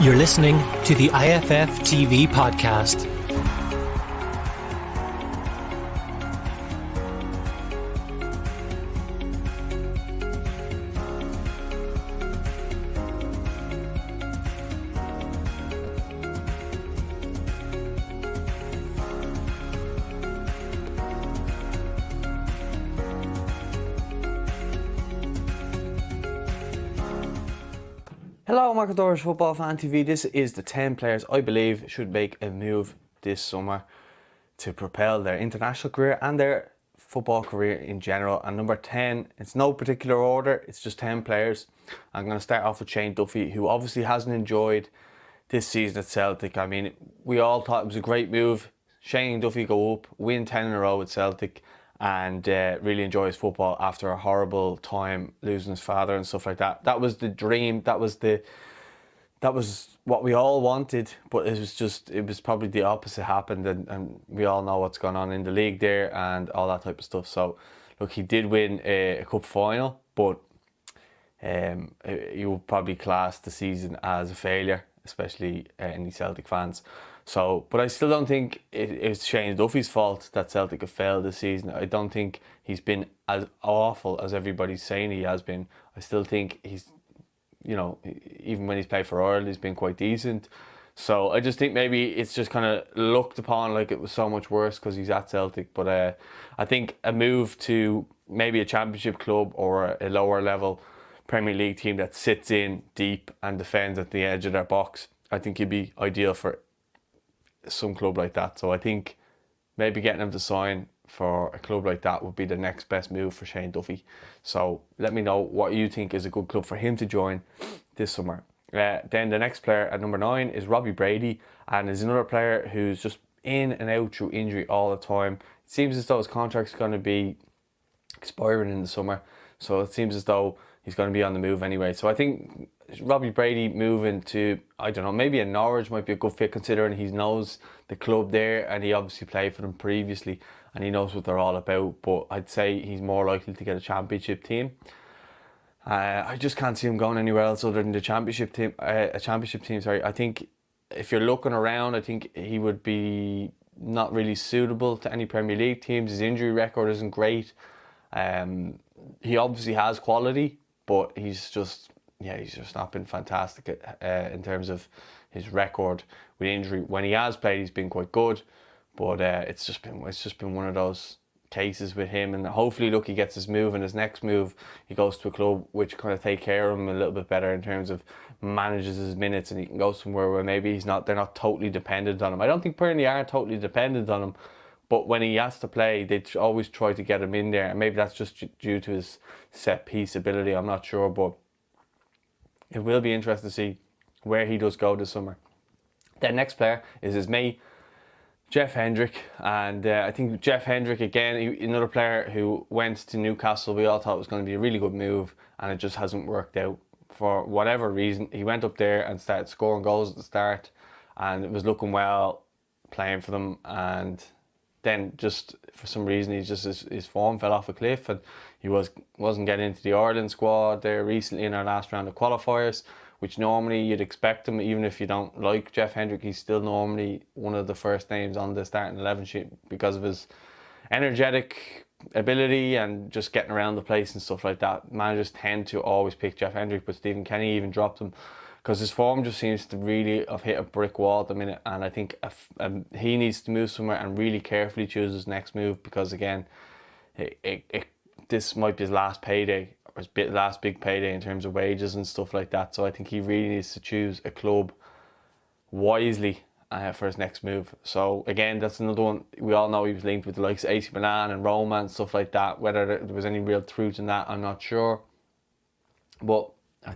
You're listening to the IFF TV podcast. Hello, Michael Doherty, Football Fan TV. This is the 10 players I believe should make a move this summer to propel their international career and their football career in general. And number 10, it's no particular order, it's just 10 players. I'm going to start off with Shane Duffy, who obviously hasn't enjoyed this season at Celtic. I mean, we all thought it was a great move. Shane Duffy go up, win 10 in a row with Celtic, and really enjoy his football after a horrible time losing his father and stuff like that. That was the dream. That was what we all wanted, but it was probably the opposite happened, and we all know what's going on in the league there and all that type of stuff. So look, he did win a cup final, but you will probably class the season as a failure, especially any Celtic fans. So, but I still don't think it's Shane Duffy's fault that Celtic have failed this season. I don't think he's been as awful as everybody's saying he has been. I still think he's, you know, even when he's played for Ireland, he's been quite decent. So I just think maybe it's just kind of looked upon like it was so much worse because he's at Celtic. But I think a move to maybe a championship club or a lower level Premier League team that sits in deep and defends at the edge of their box, I think he'd be ideal for some club like that. So I think maybe getting him to sign for a club like that would be the next best move for Shane Duffy. So let me know what you think is a good club for him to join this summer. Then the next player at number 9 is Robbie Brady, and is another player who's just in and out through injury all the time. It seems as though his contract's going to be expiring in the summer, so it seems as though he's going to be on the move anyway. So I think Robbie Brady moving to, I don't know, maybe a Norwich might be a good fit, considering he knows the club there and he obviously played for them previously and he knows what they're all about. But I'd say he's more likely to get a championship team. I just can't see him going anywhere else other than the championship team. I think if you're looking around, I think he would be not really suitable to any Premier League teams. His injury record isn't great. He obviously has quality, but he's just not been fantastic in terms of his record with injury. When he has played, he's been quite good, but it's just been one of those cases with him. And hopefully, look, he gets his move, and his next move, he goes to a club which kind of take care of him a little bit better in terms of manages his minutes, and he can go somewhere where maybe they're not totally dependent on him. I don't think Burnley are totally dependent on him, but when he has to play, they always try to get him in there, and maybe that's just due to his set piece ability. I'm not sure, but it will be interesting to see where he does go this summer. The next player is his mate, Jeff Hendrick. And I think Jeff Hendrick, again, another player who went to Newcastle. We all thought it was going to be a really good move, and it just hasn't worked out for whatever reason. He went up there and started scoring goals at the start, and it was looking well playing for them. And then just for some reason, his form fell off a cliff, and he wasn't getting into the Ireland squad there recently in our last round of qualifiers, which normally you'd expect him, even if you don't like Jeff Hendrick, he's still normally one of the first names on the starting 11 sheet because of his energetic ability and just getting around the place and stuff like that. Managers tend to always pick Jeff Hendrick, but Stephen Kenny even dropped him because his form just seems to really have hit a brick wall at the minute. And I think he needs to move somewhere and really carefully choose his next move, because again, this might be his last payday, or his last big payday in terms of wages and stuff like that. So I think he really needs to choose a club wisely for his next move. So again, that's another one. We all know he was linked with the likes of AC Milan and Roma and stuff like that. Whether there was any real truth in that, I'm not sure. But I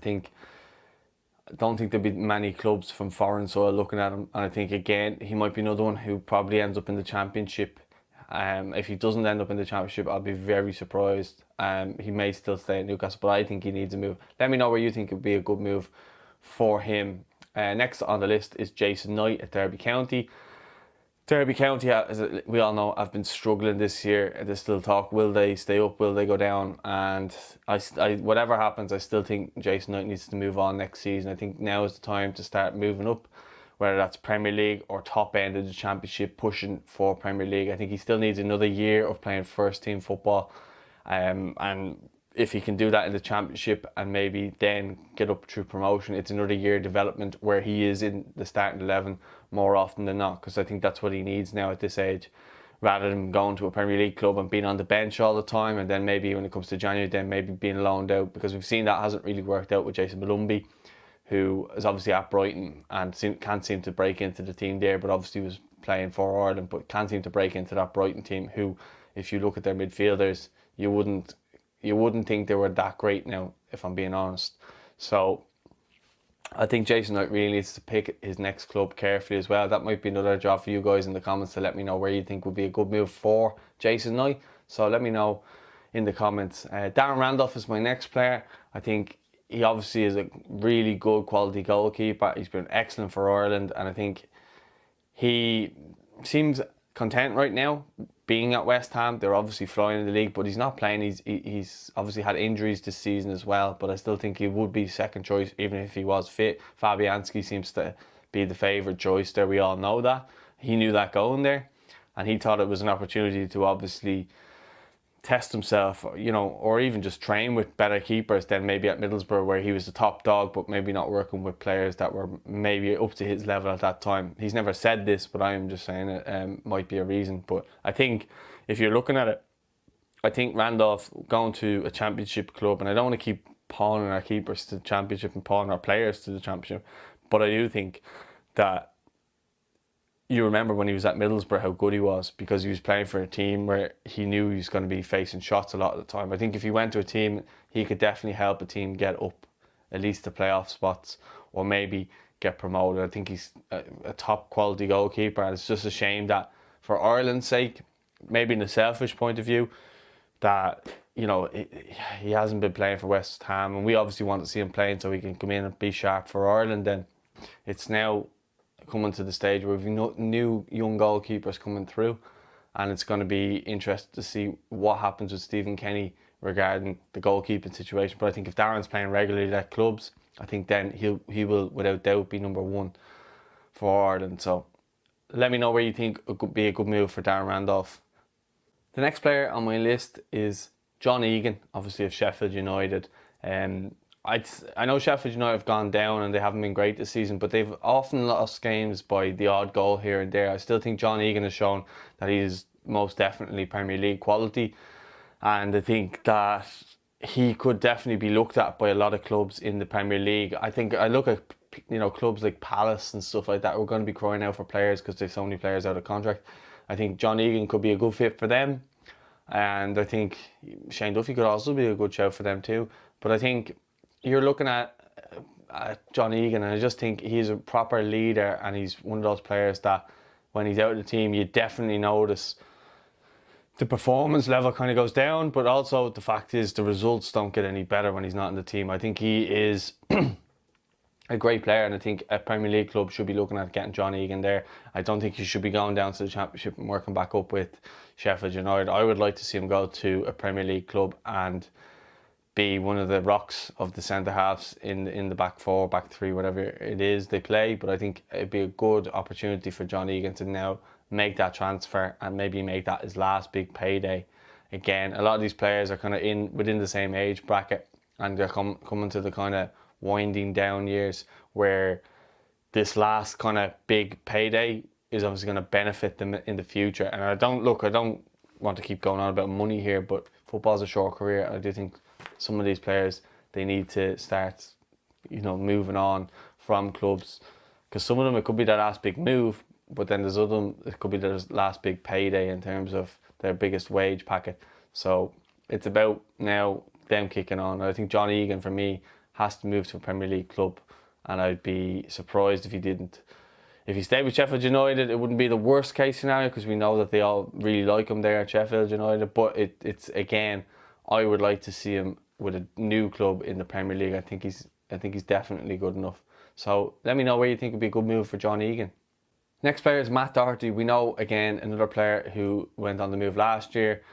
don't think there'll be many clubs from foreign soil looking at him. And I think, again, he might be another one who probably ends up in the Championship. If he doesn't end up in the Championship, I'll be very surprised. He may still stay at Newcastle, but I think he needs a move. Let me know where you think it would be a good move for him. Next on the list is Jason Knight at Derby County. Derby County, as we all know, have been struggling this year. There's still talk, will they stay up, will they go down? And I whatever happens, I still think Jayson Knight needs to move on next season. I think now is the time to start moving up, whether that's Premier League or top end of the Championship, pushing for Premier League. I think he still needs another year of playing first team football. And if he can do that in the Championship and maybe then get up through promotion, it's another year development where he is in the starting 11 more often than not, because I think that's what he needs now at this age, rather than going to a Premier League club and being on the bench all the time, and then maybe when it comes to January then maybe being loaned out, because we've seen that hasn't really worked out with Jayson Molumby, who is obviously at Brighton and can't seem to break into the team there, but obviously was playing for Ireland, but can't seem to break into that Brighton team, who, if you look at their midfielders, you wouldn't think they were that great now, if I'm being honest. So I think Jayson Knight really needs to pick his next club carefully as well. That might be another job for you guys in the comments to let me know where you think would be a good move for Jayson Knight. So let me know in the comments. Darren Randolph is my next player. I think he obviously is a really good quality goalkeeper. He's been excellent for Ireland, and I think he seems content right now being at West Ham. They're obviously flying in the league, but he's not playing. He's obviously had injuries this season as well, but I still think he would be second choice even if he was fit. Fabianski seems to be the favourite choice there. We all know that. He knew that going there, and he thought it was an opportunity to obviously test himself, you know, or even just train with better keepers than maybe at Middlesbrough, where he was the top dog, but maybe not working with players that were maybe up to his level at that time. He's never said this, but I am just saying it might be a reason. But I think if you're looking at it, I think Randolph going to a Championship club, and I don't want to keep pawning our keepers to the Championship and pawning our players to the Championship, but I do think that you remember when he was at Middlesbrough how good he was, because he was playing for a team where he knew he was going to be facing shots a lot of the time. I think if he went to a team, he could definitely help a team get up at least to playoff spots, or maybe get promoted. I think he's a top quality goalkeeper, and it's just a shame that for Ireland's sake, maybe in a selfish point of view, that, you know, he hasn't been playing for West Ham, and we obviously want to see him playing so he can come in and be sharp for Ireland. Then it's now coming to the stage where we've new young goalkeepers coming through, and it's going to be interesting to see what happens with Stephen Kenny regarding the goalkeeping situation. But I think if Darren's playing regularly at clubs, I think then he will without doubt be number one for Ireland. So let me know where you think it could be a good move for Darren Randolph. The next player on my list is John Egan, obviously of Sheffield United. I know Sheffield United have gone down and they haven't been great this season, but they've often lost games by the odd goal here and there. I still think John Egan has shown that he is most definitely Premier League quality, and I think that he could definitely be looked at by a lot of clubs in the Premier League. I think I look at, you know, clubs like Palace and stuff like that. We're going to be crying out for players because there's so many players out of contract. I think John Egan could be a good fit for them, and I think Shane Duffy could also be a good shout for them too. But I think you're looking at John Egan, and I just think he's a proper leader, and he's one of those players that when he's out of the team, you definitely notice the performance level kind of goes down, but also the fact is the results don't get any better when he's not in the team. I think he is a great player, and I think a Premier League club should be looking at getting John Egan there. I don't think he should be going down to the Championship and working back up with Sheffield United. I would like to see him go to a Premier League club and be one of the rocks of the centre halves in the back four, back three, whatever it is they play. But I think it'd be a good opportunity for John Egan to now make that transfer and maybe make that his last big payday. Again, a lot of these players are kind of within the same age bracket, and they're coming to the kind of winding down years where this last kind of big payday is obviously going to benefit them in the future. And I don't want to keep going on about money here, but football's a short career. I do think some of these players, they need to start, you know, moving on from clubs, because some of them it could be their last big move, but then there's other it could be their last big payday in terms of their biggest wage packet. So it's about now them kicking on. I think John Egan for me has to move to a Premier League club, and I'd be surprised if he didn't. If he stayed with Sheffield United, it wouldn't be the worst case scenario, because we know that they all really like him there at Sheffield United. But it's again, I would like to see him with a new club in the Premier League. I think he's definitely good enough. So let me know where you think would be a good move for John Egan. Next player is Matt Doherty. We know, again, another player who went on the move last year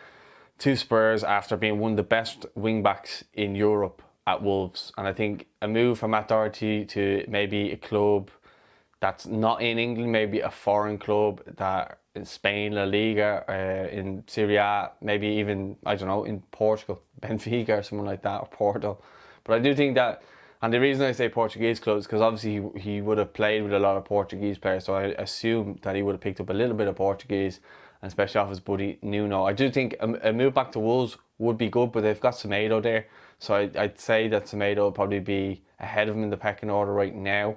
to Spurs after being one of the best wing-backs in Europe at Wolves. And I think a move for Matt Doherty to maybe a club that's not in England, maybe a foreign club that in Spain, La Liga, in Serie A, maybe even, I don't know, in Portugal, Benfica or someone like that, or Porto. But I do think that, and the reason I say Portuguese clubs, because obviously he would have played with a lot of Portuguese players, so I assume that he would have picked up a little bit of Portuguese, and especially off his buddy Nuno. I do think a move back to Wolves would be good, but they've got Semedo there, so I'd say that Semedo will probably be ahead of him in the pecking order right now.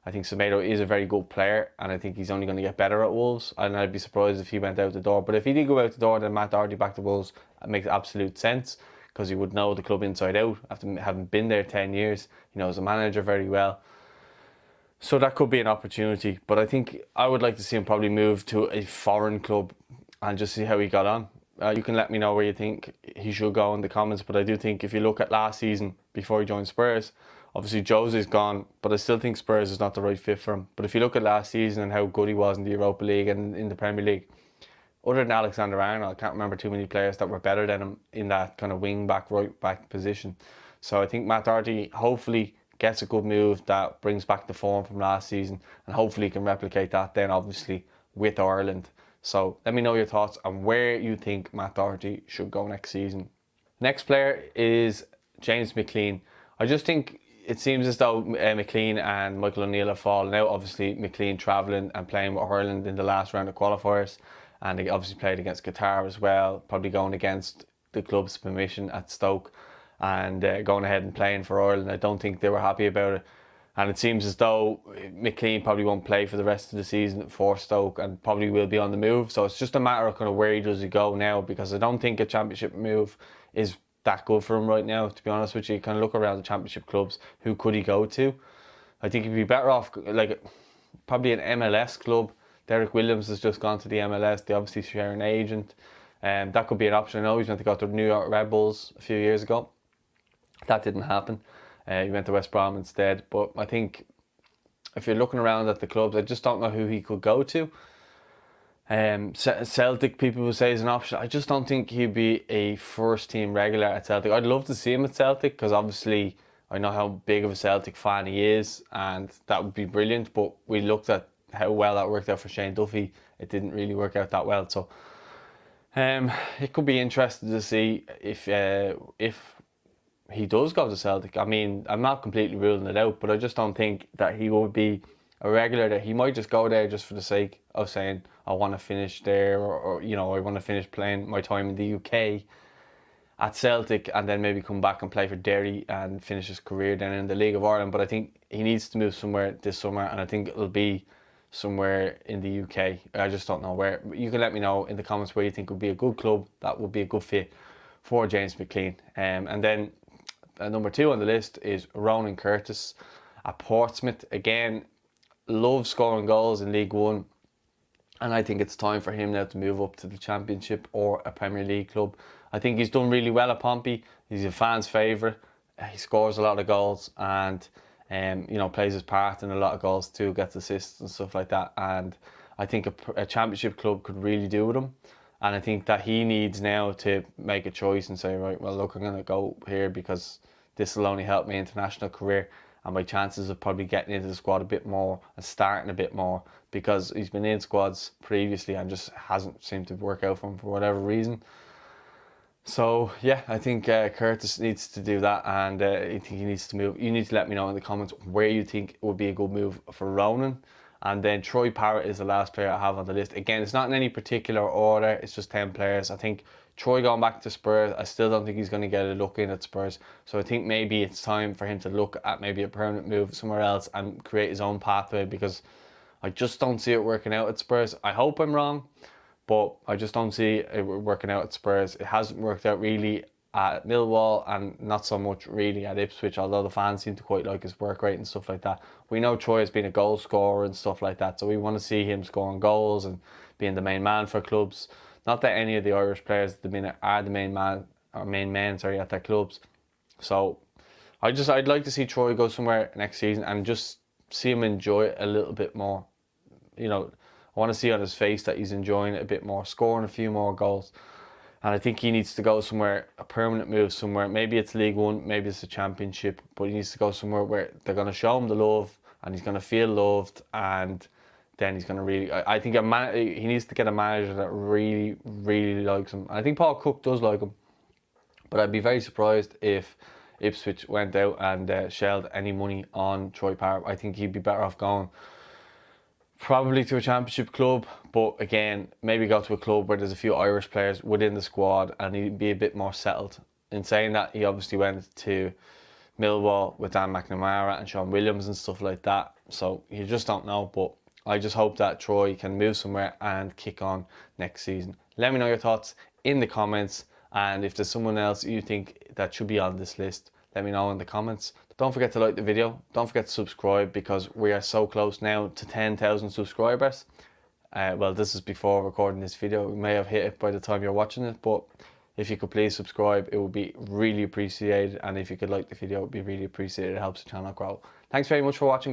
I think Semedo is a very good player, and I think he's only going to get better at Wolves, and I'd be surprised if he went out the door. But if he did go out the door, then Matt Doherty back to Wolves, it makes absolute sense, because he would know the club inside out after having been there 10 years. He knows the manager very well. So that could be an opportunity. But I think I would like to see him probably move to a foreign club and just see how he got on. You can let me know where you think he should go in the comments. But I do think if you look at last season before he joined Spurs, obviously Jose's gone, but I still think Spurs is not the right fit for him. But if you look at last season and how good he was in the Europa League and in the Premier League, other than Alexander-Arnold, I can't remember too many players that were better than him in that kind of wing-back, right-back position. So I think Matt Doherty hopefully gets a good move that brings back the form from last season, and hopefully can replicate that then obviously with Ireland. So let me know your thoughts on where you think Matt Doherty should go next season. Next player is James McClean. I just think it seems as though McClean and Michael O'Neill have fallen out. Obviously McClean travelling and playing with Ireland in the last round of qualifiers, and they obviously played against Qatar as well, probably going against the club's permission at Stoke, and going ahead and playing for Ireland. I don't think they were happy about it, and it seems as though McClean probably won't play for the rest of the season for Stoke and probably will be on the move. So it's just a matter of kind of where does he go now, because I don't think a championship move is that good for him right now, to be honest with you. You kind of look around the championship clubs, who could he go to? I think he'd be better off like probably an MLS club. Derek Williams has just gone to the MLS. They obviously share an agent. That could be an option. I know he's meant to go to the New York Red Bulls a few years ago. That didn't happen. He went to West Brom instead. But I think if you're looking around at the clubs, I just don't know who he could go to. Celtic, people will say, is an option. I just don't think he'd be a first team regular at Celtic. I'd love to see him at Celtic, because obviously I know how big of a Celtic fan he is, and that would be brilliant. But we looked at how well that worked out for Shane Duffy. It didn't really work out that well. So it could be interesting to see if he does go to Celtic. I mean, I'm not completely ruling it out, but I just don't think that he would be a regular there. He might just go there just for the sake of saying, I want to finish there, or you know, I want to finish playing my time in the UK at Celtic, and then maybe come back and play for Derry and finish his career then in the League of Ireland. But I think he needs to move somewhere this summer, and I think it'll be somewhere in the UK. I just don't know where. You can let me know in the comments where you think would be a good club that would be a good fit for James McClean. And then number 2 on the list is Ronan Curtis at Portsmouth. Again, loves scoring goals in League One, and I think it's time for him now to move up to the Championship or a Premier League club. I think he's done really well at Pompey. He's a fan's favourite. He scores a lot of goals, and you know, plays his part in a lot of goals too, gets assists and stuff like that. And I think a Championship club could really do with him. And I think that he needs now to make a choice and say, right, well, look, I'm going to go here because this will only help my international career and my chances of probably getting into the squad a bit more and starting a bit more, because he's been in squads previously and just hasn't seemed to work out for him for whatever reason. So yeah, I think Curtis needs to do that, and I think he needs to move. You need to let me know in the comments where you think would be a good move for Ronan. And then Troy Parrott is the last player I have on the list. Again, it's not in any particular order, it's just 10 players. I think Troy going back to Spurs, I still don't think he's going to get a look in at Spurs. So I think maybe it's time for him to look at maybe a permanent move somewhere else and create his own pathway, because I just don't see it working out at Spurs. I hope I'm wrong, but I just don't see it working out at Spurs. It hasn't worked out really at Millwall, and not so much really at Ipswich, although the fans seem to quite like his work rate and stuff like that. We know Troy has been a goal scorer and stuff like that, so we want to see him scoring goals and being the main man for clubs. Not that any of the Irish players at the minute are the main men at their clubs. So I'd like to see Troy go somewhere next season and just see him enjoy it a little bit more. You know, I want to see on his face that he's enjoying it a bit more, scoring a few more goals. And I think he needs to go somewhere, a permanent move somewhere. Maybe it's League One, maybe it's the Championship, but he needs to go somewhere where they're going to show him the love and he's going to feel loved, and then he's going to really... I think he needs to get a manager that really, really likes him. I think Paul Cook does like him, but I'd be very surprised if Ipswich went out and shelled any money on Troy Parrott. I think he'd be better off going probably to a Championship club, but again, maybe go to a club where there's a few Irish players within the squad and he'd be a bit more settled. In saying that, he obviously went to Millwall with Dan McNamara and Sean Williams and stuff like that, so you just don't know. But I just hope that Troy can move somewhere and kick on next season. Let me know your thoughts in the comments, and if there's someone else you think that should be on this list, let me know in the comments. Don't forget to like the video. Don't forget to subscribe, because we are so close now to 10,000 subscribers. Well, this is before recording this video. We may have hit it by the time you're watching it, but if you could please subscribe, it would be really appreciated. And if you could like the video, it would be really appreciated. It helps the channel grow. Thanks very much for watching.